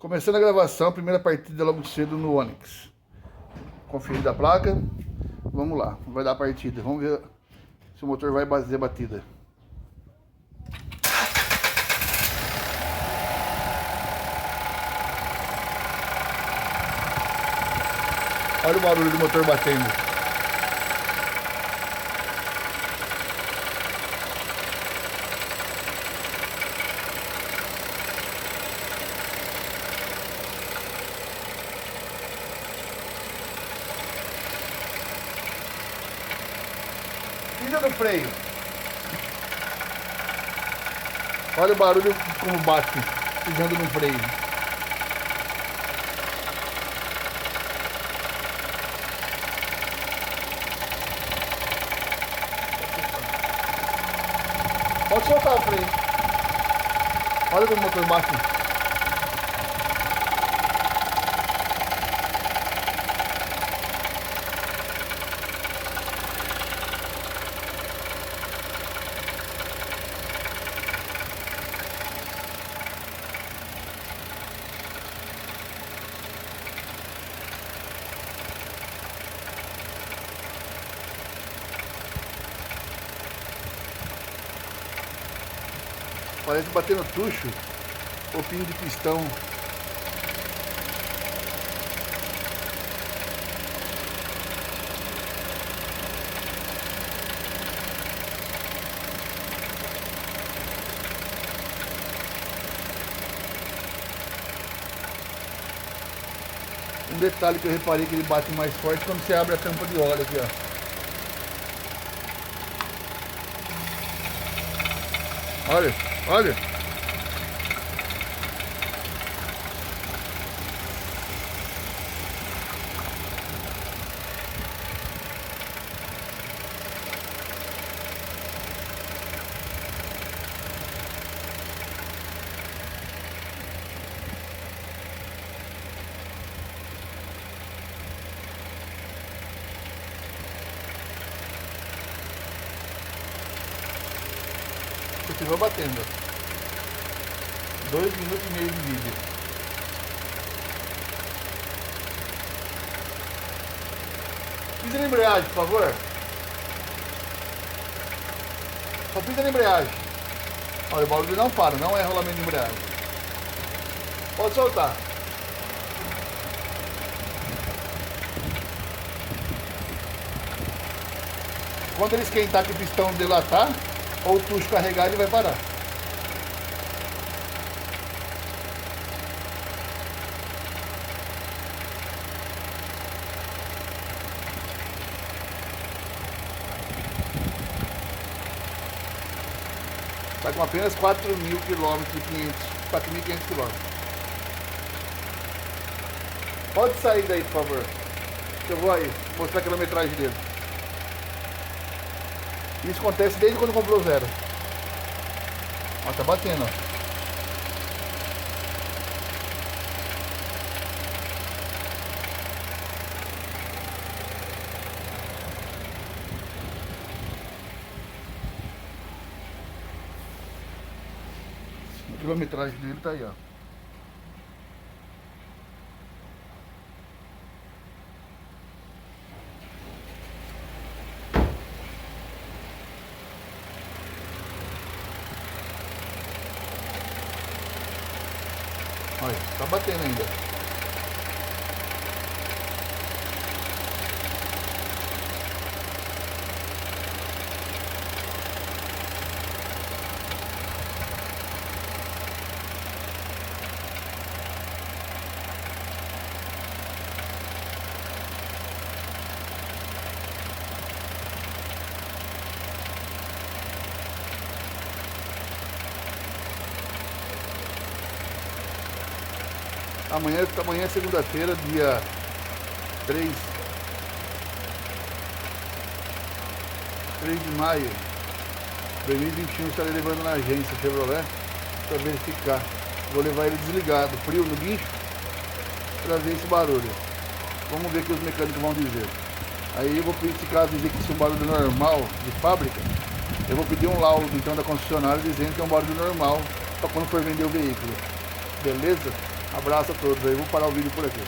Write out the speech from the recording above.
Começando a gravação, primeira partida logo cedo no Onix. Conferida a placa. Vamos lá, vai dar a partida. Vamos ver se o motor vai fazer batida. Olha o barulho do motor batendo. Pisa no freio. Olha o barulho como bate, pisando no freio. Pode soltar o freio. Olha como o motor bate. Parece bater no tucho ou pino de pistão. Um detalhe que eu reparei que ele bate mais forte quando você abre a tampa de óleo aqui, ó. Olha, olha. Continua batendo. 2 minutos e meio de vídeo. Pisa na embreagem, por favor. Só pisa na embreagem. Olha, o barulho não para, não é rolamento de embreagem. Pode soltar. Quando ele esquentar que o pistão dilatar, ou o tucho carregar, ele vai parar. Está com apenas 4.000 km, 4.500 km. Pode sair daí, por favor. Eu vou aí mostrar a quilometragem dele. Isso acontece desde quando comprou o zero. Ó, tá batendo, ó. A quilometragem dele tá aí, ó. Olha, tá batendo ainda. Amanhã é segunda-feira, dia 3 de maio de 2021. Estarei levando na agência Chevrolet para verificar. Vou levar ele desligado, frio no guincho, para ver esse barulho. Vamos ver o que os mecânicos vão dizer. Aí eu vou pedir, se caso dizer que isso é um barulho normal de fábrica, eu vou pedir um laudo então da concessionária dizendo que é um barulho normal para quando for vender o veículo. Beleza? Abraço a todos aí. Vou parar o vídeo por aqui.